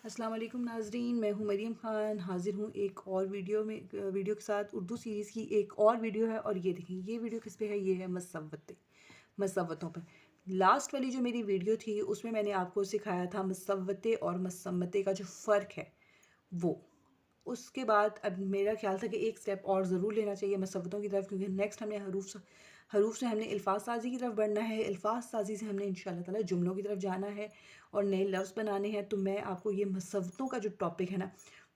السلام علیکم ناظرین، میں ہوں مریم خان، حاضر ہوں ایک اور ویڈیو کے ساتھ۔ اردو سیریز کی ایک اور ویڈیو ہے، اور یہ دیکھیں یہ ویڈیو کس پہ ہے؟ یہ ہے مصوتوں پر۔ لاسٹ والی جو میری ویڈیو تھی اس میں میں نے آپ کو سکھایا تھا مصوتے اور مصمتے کا جو فرق ہے وہ۔ اس کے بعد اب میرا خیال تھا کہ ایک سٹیپ اور ضرور لینا چاہیے مصوتوں کی طرف، کیونکہ نیکسٹ ہم نے حروف سے ہم نے الفاظ سازی کی طرف بڑھنا ہے، الفاظ سازی سے ہم نے انشاءاللہ تعالی جملوں کی طرف جانا ہے اور نئے لفظ بنانے ہیں۔ تو میں آپ کو یہ مصوتوں کا جو ٹاپک ہے نا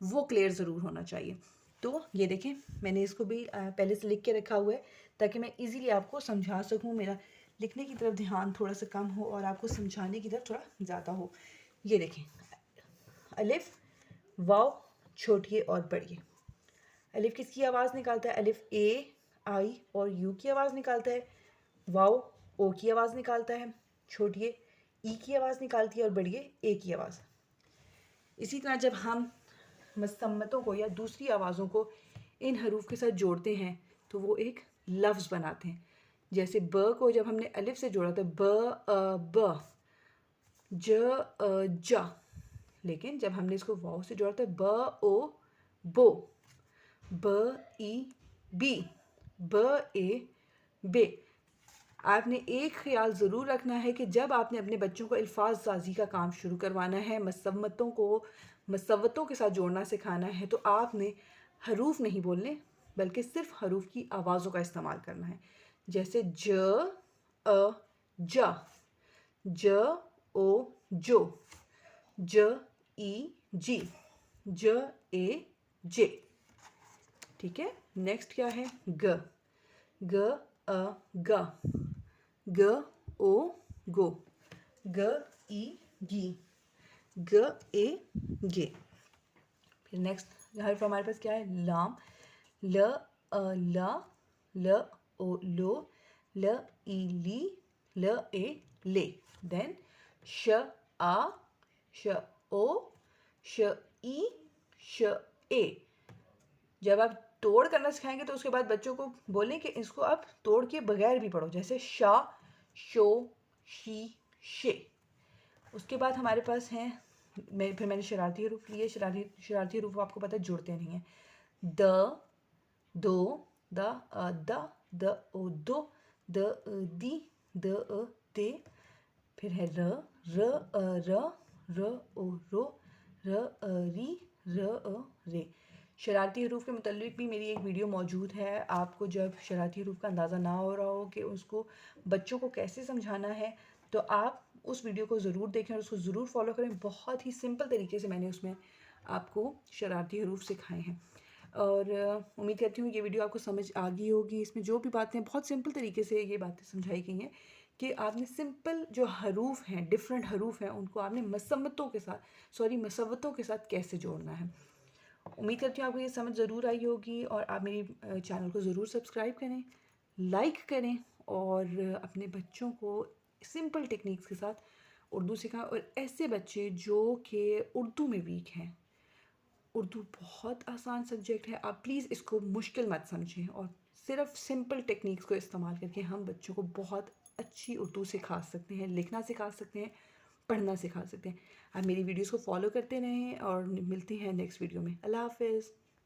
وہ کلیئر ضرور ہونا چاہیے۔ تو یہ دیکھیں میں نے اس کو بھی پہلے سے لکھ کے رکھا ہوا ہے تاکہ میں ایزیلی آپ کو سمجھا سکوں، میرا لکھنے کی طرف دھیان تھوڑا سا کم ہو اور آپ کو سمجھانے کی طرف تھوڑا زیادہ ہو۔ یہ دیکھیں الف واو چھوٹیے اور بڑھیے۔ الف کس کی آواز نکالتا ہے؟ الف اے آئی اور یو کی آواز نکالتا ہے، واو او کی آواز نکالتا ہے، چھوٹیے ای کی آواز نکالتی ہے اور بڑھیے اے کی آواز۔ اسی طرح جب ہم مصمتوں کو یا دوسری آوازوں کو ان حروف کے ساتھ جوڑتے ہیں تو وہ ایک لفظ بناتے ہیں۔ جیسے ب کو جب ہم نے الف سے جوڑا تو ب ج جا، لیکن جب ہم نے اس کو واو سے جوڑا تو ب او بو، ب ای بی، ب اے بے۔ آپ نے ایک خیال ضرور رکھنا ہے کہ جب آپ نے اپنے بچوں کو الفاظ سازی کا کام شروع کروانا ہے، مصوتوں کے ساتھ جوڑنا سکھانا ہے، تو آپ نے حروف نہیں بولنے بلکہ صرف حروف کی آوازوں کا استعمال کرنا ہے۔ جیسے ج جا، ج او جو، ج ای جی، ج اے جے۔ ٹھیک ہے، نیکسٹ کیا ہے؟ گ گا، گ او گو، گ ای گی، گ اے گے۔ پھر نیکسٹ حرف ہمارے پاس کیا ہے؟ لام، ل لا، ل او لو، ل ای لی، ل اے لے۔ دین ش آ، ش او، ش ای، ش اے۔ جب آپ توڑ کرنا سکھائیں گے تو اس کے بعد بچوں کو بولیں کہ اس کو آپ توڑ کے بغیر بھی پڑھو، جیسے شا، شو، شی، شے۔ اس کے بعد ہمارے پاس ہیں، پھر میں نے شرارتی حروف لیے۔ شرارتی حروف آپ کو پتہ جڑتے نہیں ہیں۔ د دو، دا دا، د او دو، د دی، د دے۔ پھر ہے ر ر ر او رو، ر ری، ر رے۔ شرارتی حروف کے متعلق بھی میری ایک ویڈیو موجود ہے۔ آپ کو جب شرارتی حروف کا اندازہ نہ ہو رہا ہو کہ اس کو بچوں کو کیسے سمجھانا ہے تو آپ اس ویڈیو کو ضرور دیکھیں اور اس کو ضرور فالو کریں۔ بہت ہی سمپل طریقے سے میں نے اس میں آپ کو شرارتی حروف سکھائے ہیں، اور امید کرتی ہوں یہ ویڈیو آپ کو سمجھ آ گئی ہوگی۔ اس میں جو بھی باتیں بہت سمپل طریقے سے یہ باتیں سمجھائی گئی ہیں کہ آپ نے سمپل جو حروف ہیں، ڈفرینٹ حروف ہیں، ان کو آپ نے مصوتوں کے ساتھ کیسے جوڑنا ہے۔ امید کرتی ہوں آپ کو یہ سمجھ ضرور آئی ہوگی، اور آپ میری چینل کو ضرور سبسکرائب کریں، لائک کریں، اور اپنے بچوں کو سمپل ٹیکنیکس کے ساتھ اردو سکھائیں۔ اور ایسے بچے جو کہ اردو میں ویک ہیں، اردو بہت آسان سبجیکٹ ہے، آپ پلیز اس کو مشکل مت سمجھیں، اور صرف سمپل ٹیکنیکس کو استعمال کر کے ہم بچوں کو بہت اچھی اردو سکھا سکتے ہیں، لکھنا سکھا سکتے ہیں، پڑھنا سکھا سکتے ہیں۔ آپ میری ویڈیوز کو فالو کرتے رہیں، اور ملتے ہیں نیکسٹ ویڈیو میں۔ اللہ حافظ۔